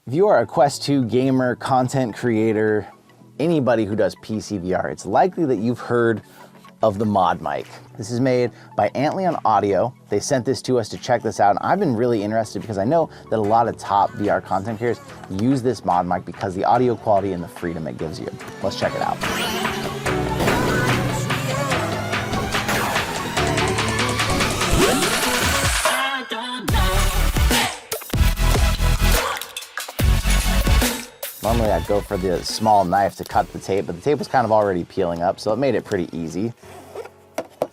If you are a Quest 2 gamer, content creator, anybody who does PC VR, it's likely that you've heard of the ModMic. This is made by Antlion Audio. They sent this to us to check this out, and I've been really interested because I know that a lot of top VR content creators use this ModMic because the audio quality and the freedom it gives you. Let's check it out. Normally I'd go for the small knife to cut the tape, but the tape was kind of already peeling up, so it made it pretty easy.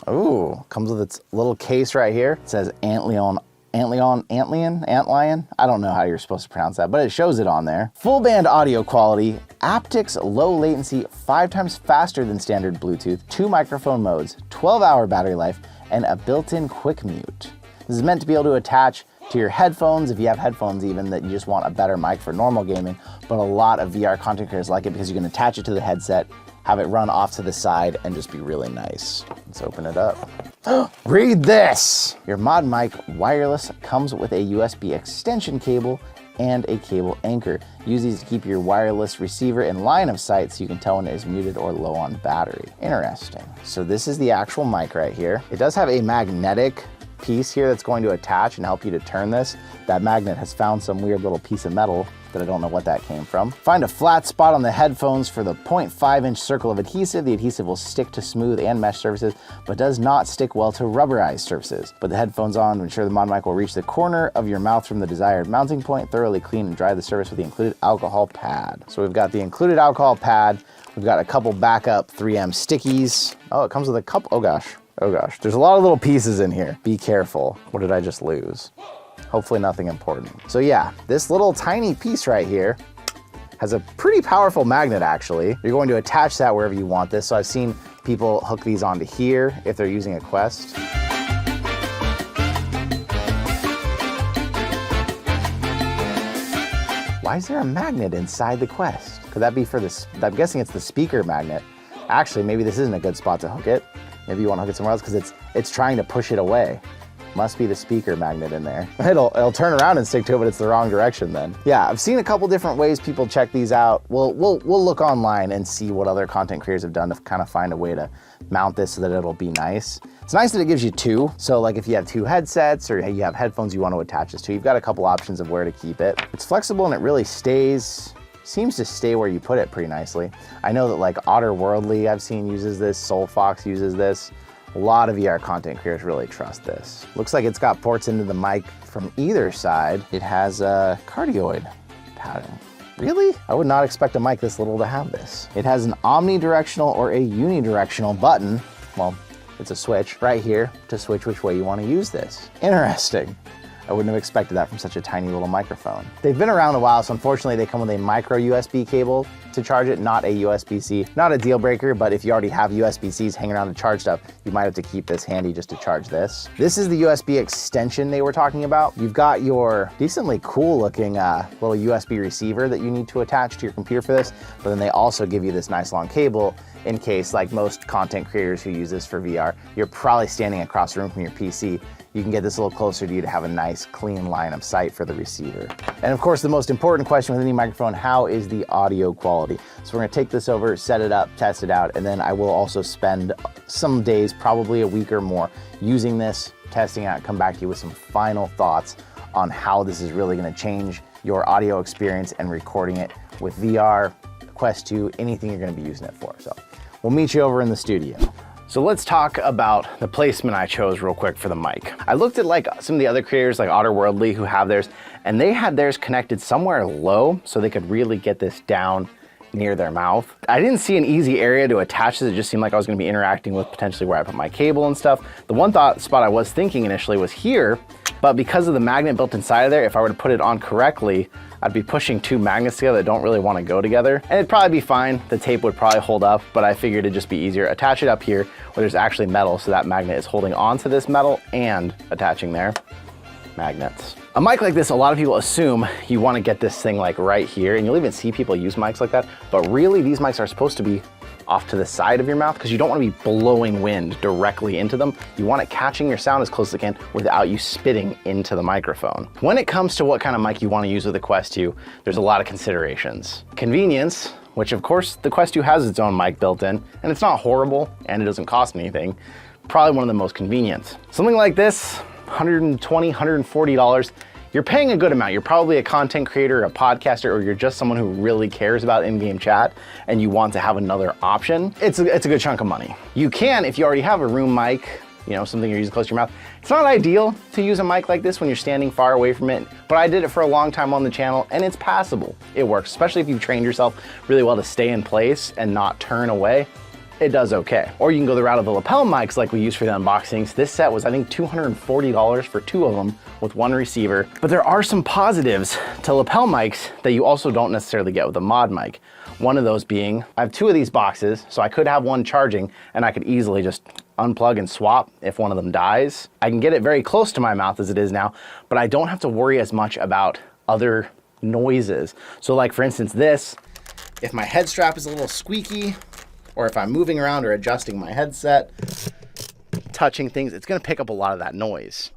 Ooh, comes with its little case right here. It says Antlion. I don't know how you're supposed to pronounce that, but it shows it on there. Full band audio quality, aptX low latency, 5 times faster than standard Bluetooth, 2 microphone modes, 12-hour battery life, and a built-in quick mute. This is meant to be able to attach to your headphones, if you have headphones even, that you just want a better mic for normal gaming, but a lot of VR content creators like it because you can attach it to the headset, have it run off to the side, and just be really nice. Let's open it up. Read this! Your ModMic Wireless comes with a USB extension cable and a cable anchor. Use these to keep your wireless receiver in line of sight so you can tell when it is muted or low on battery. Interesting. So this is the actual mic right here. It does have a magnetic piece here that's going to attach and help you to turn this. That magnet has found some weird little piece of metal that I don't know what that came from. Find a flat spot on the headphones for the 0.5-inch circle of adhesive. The adhesive will stick to smooth and mesh surfaces, but does not stick well to rubberized surfaces. Put the headphones on to ensure the ModMic will reach the corner of your mouth from the desired mounting point. Thoroughly clean and dry the surface with the included alcohol pad. So we've got the included alcohol pad. We've got a couple backup 3M stickies. Oh, it comes with a couple, oh gosh. Oh gosh, there's a lot of little pieces in here. Be careful. What did I just lose? Hopefully nothing important. So yeah, this little tiny piece right here has a pretty powerful magnet actually. You're going to attach that wherever you want this. So I've seen people hook these onto here if they're using a Quest. Why is there a magnet inside the Quest? Could that be for this? I'm guessing it's the speaker magnet. Actually, maybe this isn't a good spot to hook it. Maybe you want to hook it somewhere else because it's trying to push it away. Must be the speaker magnet in there. It'll turn around and stick to it, but it's the wrong direction then. Yeah, I've seen a couple different ways people check these out. We'll look online and see what other content creators have done to kind of find a way to mount this so that it'll be nice. It's nice that it gives you 2. So like if you have 2 headsets or you have headphones you want to attach this to, you've got a couple options of where to keep it. It's flexible and it really seems to stay where you put it pretty nicely. I know that like Otterworldly I've seen uses this, SoulFox uses this. A lot of VR content creators really trust this. Looks like it's got ports into the mic from either side. It has a cardioid pattern. Really? I would not expect a mic this little to have this. It has an omnidirectional or a unidirectional button. Well, it's a switch right here to switch which way you want to use this. Interesting. I wouldn't have expected that from such a tiny little microphone. They've been around a while, so unfortunately they come with a micro USB cable to charge it, not a USB-C. Not a deal breaker, but if you already have USB-Cs hanging around to charge stuff, you might have to keep this handy just to charge this. This is the USB extension they were talking about. You've got your decently cool looking little USB receiver that you need to attach to your computer for this, but then they also give you this nice long cable in case, like most content creators who use this for VR, you're probably standing across the room from your PC. You can get this a little closer to you to have a nice clean line of sight for the receiver. And of course, the most important question with any microphone, how is the audio quality? So we're gonna take this over, set it up, test it out, and then I will also spend some days, probably a week or more, using this, testing it out, come back to you with some final thoughts on how this is really gonna change your audio experience and recording it with VR, Quest 2, anything you're gonna be using it for. So we'll meet you over in the studio. So let's talk about the placement I chose real quick for the mic. I looked at like some of the other creators like Otterworldly who have theirs, and they had theirs connected somewhere low so they could really get this down near their mouth. I didn't see an easy area to attach this. It just seemed like I was gonna be interacting with potentially where I put my cable and stuff. The one spot I was thinking initially was here, but because of the magnet built inside of there, if I were to put it on correctly, I'd be pushing 2 magnets together that don't really want to go together. And it'd probably be fine. The tape would probably hold up, but I figured it'd just be easier. Attach it up here where there's actually metal, so that magnet is holding onto this metal and attaching there. Magnets. A mic like this, a lot of people assume you want to get this thing like right here, and you'll even see people use mics like that, but really these mics are supposed to be off to the side of your mouth because you don't want to be blowing wind directly into them. You want it catching your sound as close as it can without you spitting into the microphone. When it comes to what kind of mic you want to use with the Quest 2, there's a lot of considerations. Convenience, which of course the Quest 2 has its own mic built in, and it's not horrible and it doesn't cost me anything. Probably one of the most convenient. Something like this, $120, $140, you're paying a good amount. You're probably a content creator, a podcaster, or you're just someone who really cares about in-game chat and you want to have another option. It's a good chunk of money. You can, if you already have a room mic, you know, something you're using close to your mouth. It's not ideal to use a mic like this when you're standing far away from it, but I did it for a long time on the channel and it's passable. It works, especially if you've trained yourself really well to stay in place and not turn away. It does okay. Or you can go the route of the lapel mics like we use for the unboxings. This set was, I think, $240 for 2 of them with 1 receiver. But there are some positives to lapel mics that you also don't necessarily get with a mod mic. One of those being, I have 2 of these boxes, so I could have one charging and I could easily just unplug and swap if one of them dies. I can get it very close to my mouth as it is now, but I don't have to worry as much about other noises. So like for instance this, if my head strap is a little squeaky, or if I'm moving around or adjusting my headset, touching things, it's gonna pick up a lot of that noise.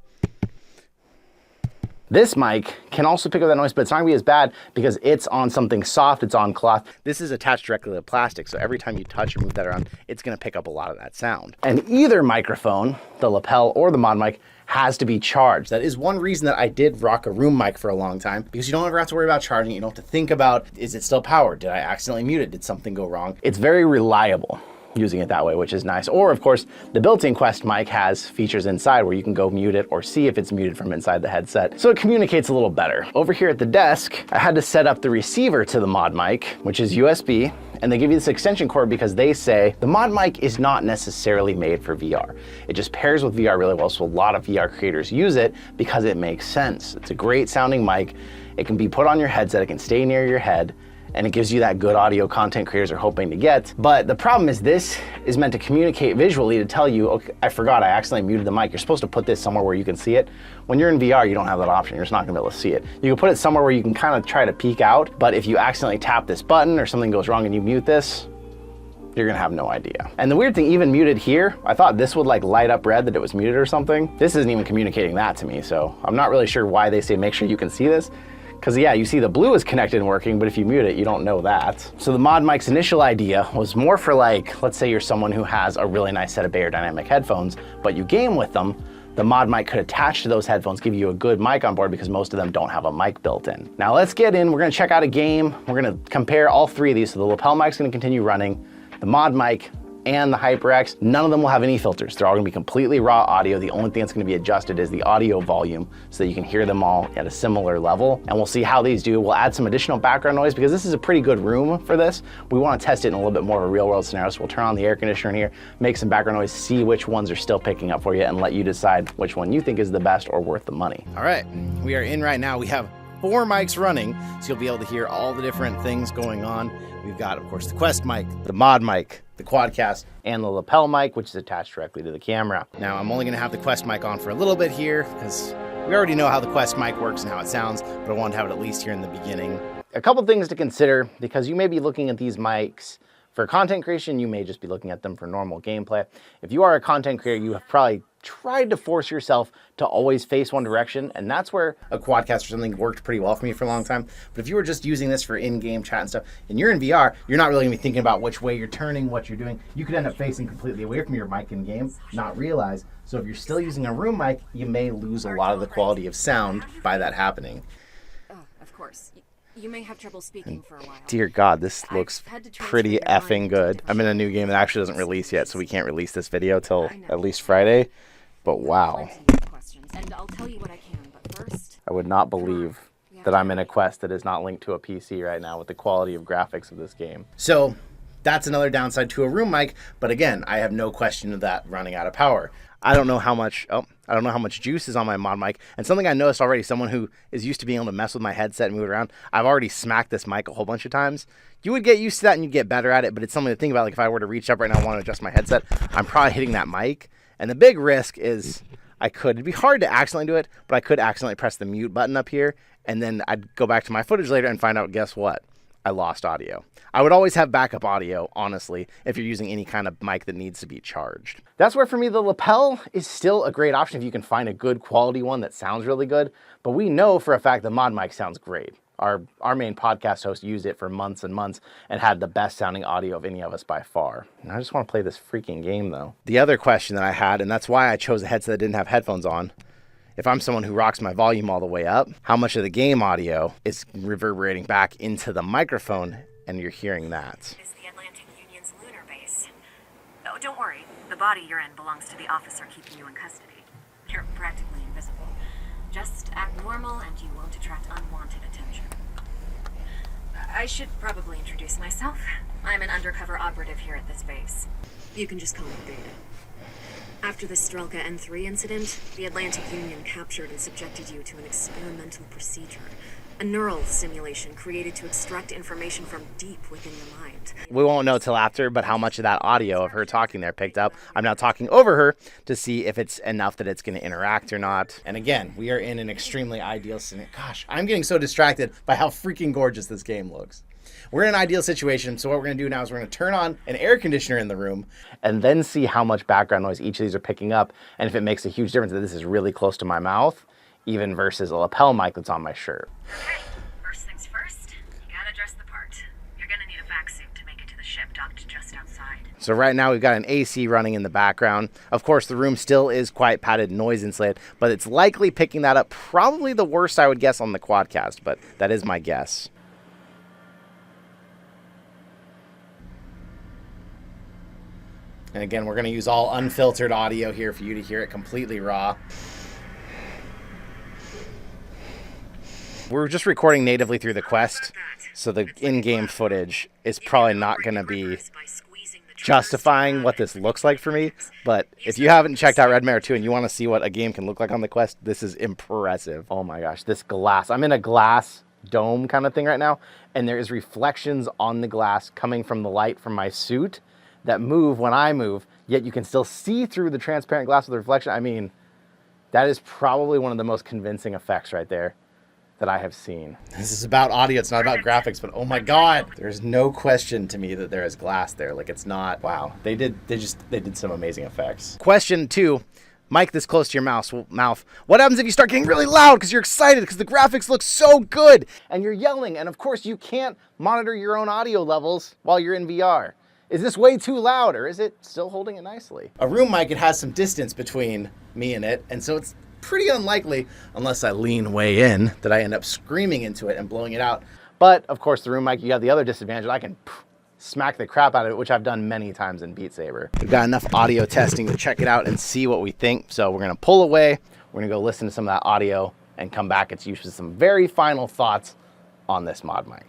This mic can also pick up that noise, but it's not gonna be as bad because it's on something soft, it's on cloth. This is attached directly to plastic, so every time you touch or move that around, it's gonna pick up a lot of that sound. And either microphone, the lapel or the mod mic, has to be charged. That is one reason that I did rock a room mic for a long time, because you don't ever have to worry about charging. You don't have to think about, is it still powered? Did I accidentally mute it? Did something go wrong? It's very reliable using it that way, which is nice. Or of course, the built-in Quest mic has features inside where you can go mute it or see if it's muted from inside the headset. So it communicates a little better. Over here at the desk, I had to set up the receiver to the mod mic, which is USB. And they give you this extension cord because they say the mod mic is not necessarily made for VR. It just pairs with VR really well, so a lot of VR creators use it because it makes sense. It's a great sounding mic. It can be put on your headset, it can stay near your head, and it gives you that good audio content creators are hoping to get. But the problem is this is meant to communicate visually to tell you, okay, I forgot, I accidentally muted the mic. You're supposed to put this somewhere where you can see it. When you're in VR, you don't have that option. You're just not gonna be able to see it. You can put it somewhere where you can kind of try to peek out, but if you accidentally tap this button or something goes wrong and you mute this, you're gonna have no idea. And the weird thing, even muted here, I thought this would like light up red that it was muted or something. This isn't even communicating that to me, so I'm not really sure why they say make sure you can see this. Because yeah, you see the blue is connected and working, but if you mute it, you don't know that. So the mod mic's initial idea was more for like, let's say you're someone who has a really nice set of beyerdynamic headphones, but you game with them, the mod mic could attach to those headphones, give you a good mic on board because most of them don't have a mic built in. Now let's get in, we're gonna check out a game. We're gonna compare all 3 of these. So the lapel mic's gonna continue running, the mod mic, and the HyperX, none of them will have any filters. They're all gonna be completely raw audio. The only thing that's gonna be adjusted is the audio volume so that you can hear them all at a similar level. And we'll see how these do. We'll add some additional background noise because this is a pretty good room for this. We wanna test it in a little bit more of a real world scenario. So we'll turn on the air conditioner in here, make some background noise, see which ones are still picking up for you and let you decide which one you think is the best or worth the money. All right, we are in right now. We have 4 mics running, so you'll be able to hear all the different things going on. We've got, of course, the Quest mic, the mod mic, the Quadcast, and the lapel mic, which is attached directly to the camera. Now, I'm only gonna have the Quest mic on for a little bit here, because we already know how the Quest mic works and how it sounds, but I wanted to have it at least here in the beginning. A couple things to consider, because you may be looking at these mics for content creation, you may just be looking at them for normal gameplay. If you are a content creator, you have probably tried to force yourself to always face one direction, and that's where a Quadcast or something worked pretty well for me for a long time. But if you were just using this for in-game chat and stuff, and you're in VR, you're not really gonna be thinking about which way you're turning, what you're doing. You could end up facing completely away from your mic in game, not realize. So if you're still using a room mic, you may lose a lot of the quality of sound by that happening. Oh, of course. You may have trouble speaking for a while. Dear God, this looks pretty effing good. I'm in a new game that actually doesn't release yet, so we can't release this video till at least Friday. But wow. And I'll tell you what I can, but first, I would not believe that I'm in a Quest that is not linked to a PC right now with the quality of graphics of this game. So that's another downside to a room mic, but again, I have no question of that running out of power. I don't know how much juice is on my mod mic. And something I noticed already, someone who is used to being able to mess with my headset and move it around, I've already smacked this mic a whole bunch of times. You would get used to that and you'd get better at it, but it's something to think about. Like if I were to reach up right now and want to adjust my headset, I'm probably hitting that mic. And the big risk is it'd be hard to accidentally do it, but I could accidentally press the mute button up here, and then I'd go back to my footage later and find out, guess what? I lost audio. I would always have backup audio, honestly, if you're using any kind of mic that needs to be charged. That's where, for me, the lapel is still a great option if you can find a good quality one that sounds really good. But we know for a fact the ModMic sounds great. Our main podcast host used it for months and months and had the best sounding audio of any of us by far. And I just want to play this freaking game, though. The other question that I had, and that's why I chose a headset that didn't have headphones on, if I'm someone who rocks my volume all the way up, how much of the game audio is reverberating back into the microphone and you're hearing that? Is the Atlantic Union's lunar base. Oh, don't worry. The body you're in belongs to the officer keeping you in custody. You're practically invisible. Just act normal and you won't attract unwanted attention. I should probably introduce myself. I'm an undercover operative here at this base. You can just call me Beta. After the Strelka N3 incident, the Atlantic Union captured and subjected you to an experimental procedure. A neural simulation created to extract information from deep within your mind. We won't know till after, but how much of that audio of her talking there picked up. I'm now talking over her to see if it's enough that it's going to interact or not. And again, we are in an extremely ideal scenario. Gosh, I'm getting so distracted by how freaking gorgeous this game looks. We're in an ideal situation, so what we're going to do now is we're going to turn on an air conditioner in the room and then see how much background noise each of these are picking up, and if it makes a huge difference that this is really close to my mouth, even versus a lapel mic that's on my shirt. Okay, first things first, you gotta dress the part. You're gonna need a vac suit to make it to the ship docked just outside. So right now we've got an AC running in the background. Of course, the room still is quite padded, noise insulated, but it's likely picking that up. Probably the worst, I would guess, on the Quadcast, but that is my guess. And again, we're going to use all unfiltered audio here for you to hear it completely raw. We're just recording natively through the Quest, so the in-game footage is probably not going to be justifying what this looks like for me. But if you haven't checked out Red Mare 2 and you want to see what a game can look like on the Quest, this is impressive. Oh my gosh, this glass. I'm in a glass dome kind of thing right now, and there is reflections on the glass coming from the light from my suit that move when I move, yet you can still see through the transparent glass with the reflection. I mean, that is probably one of the most convincing effects right there that I have seen. This is about audio, it's not about graphics, but oh my God, there's no question to me that there is glass there. Like, it's not, wow. They did some amazing effects. Question 2, mic this close to your mouth. What happens if you start getting really loud because you're excited because the graphics look so good and you're yelling, and of course you can't monitor your own audio levels while you're in VR? Is this way too loud, or is it still holding it nicely? A room mic, it has some distance between me and it, and so it's pretty unlikely, unless I lean way in, that I end up screaming into it and blowing it out. But of course, the room mic, you have the other disadvantage. I can smack the crap out of it, which I've done many times in Beat Saber. We've got enough audio testing to check it out and see what we think. So we're gonna pull away, we're gonna go listen to some of that audio and come back and use some very final thoughts on this ModMic.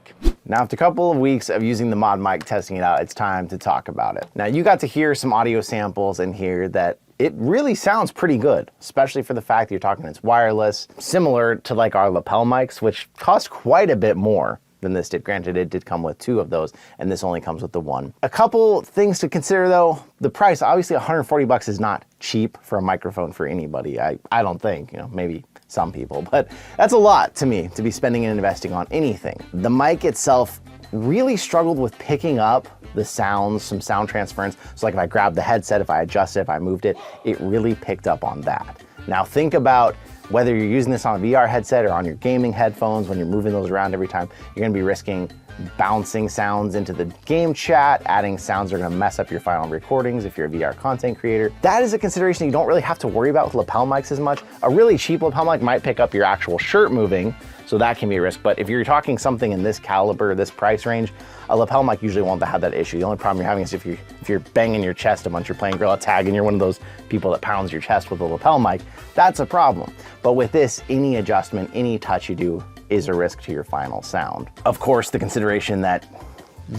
Now, after a couple of weeks of using the ModMic, testing it out, it's time to talk about it. Now, you got to hear some audio samples in here that it really sounds pretty good, especially for the fact that you're talking it's wireless, similar to like our lapel mics, which cost quite a bit more than this did. Granted, it did come with 2 of those, and this only comes with the 1. A couple things to consider though, the price, obviously $140 is not cheap for a microphone for anybody. I don't think, maybe some people, but that's a lot to me to be spending and investing on anything. The mic itself really struggled with picking up the sounds, some sound transference. So like if I grabbed the headset, if I adjusted, if I moved it, it really picked up on that. Now think about whether you're using this on a VR headset or on your gaming headphones, when you're moving those around every time, you're gonna be risking bouncing sounds into the game chat, adding sounds that are gonna mess up your final recordings if you're a VR content creator. That is a consideration you don't really have to worry about with lapel mics as much. A really cheap lapel mic might pick up your actual shirt moving, so that can be a risk. But if you're talking something in this caliber, this price range, a lapel mic usually won't have that issue. The only problem you're having is if you're banging your chest a bunch, you're playing Gorilla Tag and you're one of those people that pounds your chest with a lapel mic, that's a problem. But with this, any adjustment, any touch you do is a risk to your final sound. Of course, the consideration that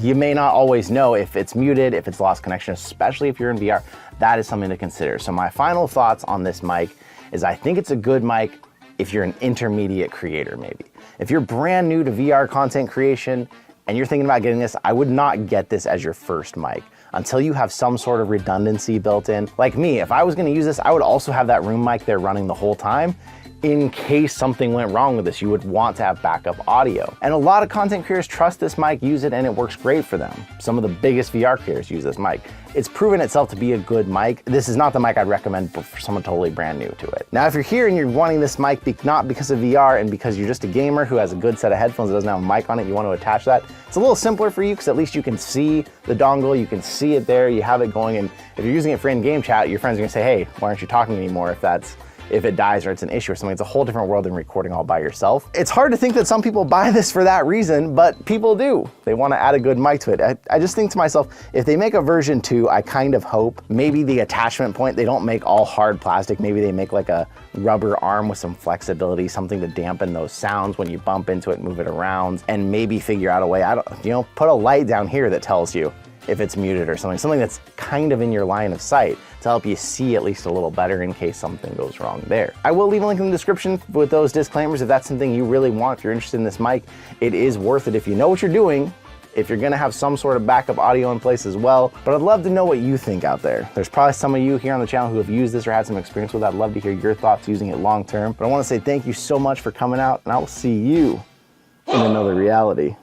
you may not always know if it's muted, if it's lost connection, especially if you're in VR, that is something to consider. So my final thoughts on this mic is I think it's a good mic if you're an intermediate creator maybe. If you're brand new to VR content creation and you're thinking about getting this, I would not get this as your first mic until you have some sort of redundancy built in. Like me, if I was gonna use this, I would also have that room mic there running the whole time in case something went wrong with this. You would want to have backup audio. And a lot of content creators trust this mic, use it, and it works great for them. Some of the biggest VR creators use this mic. It's proven itself to be a good mic. This is not the mic I'd recommend for someone totally brand new to it. Now, if you're here and you're wanting this mic not because of VR and because you're just a gamer who has a good set of headphones that doesn't have a mic on it, you want to attach that, it's a little simpler for you because at least you can see the dongle, you can see it there, you have it going, and if you're using it for in-game chat, your friends are gonna say, hey, why aren't you talking anymore if it dies or it's an issue or something. It's a whole different world than recording all by yourself. It's hard to think that some people buy this for that reason, but people do. They want to add a good mic to it. I just think to myself, if they make a version 2, I kind of hope maybe the attachment point, they don't make all hard plastic. Maybe they make like a rubber arm with some flexibility, something to dampen those sounds when you bump into it, move it around, and maybe figure out a way, put a light down here that tells you if it's muted or something that's kind of in your line of sight to help you see at least a little better in case something goes wrong there. I will leave a link in the description with those disclaimers if that's something you really want, if you're interested in this mic. It is worth it if you know what you're doing, if you're gonna have some sort of backup audio in place as well. But I'd love to know what you think out there. There's probably some of you here on the channel who have used this or had some experience with it. I'd love to hear your thoughts using it long term. But I wanna say thank you so much for coming out, and I will see you in another reality.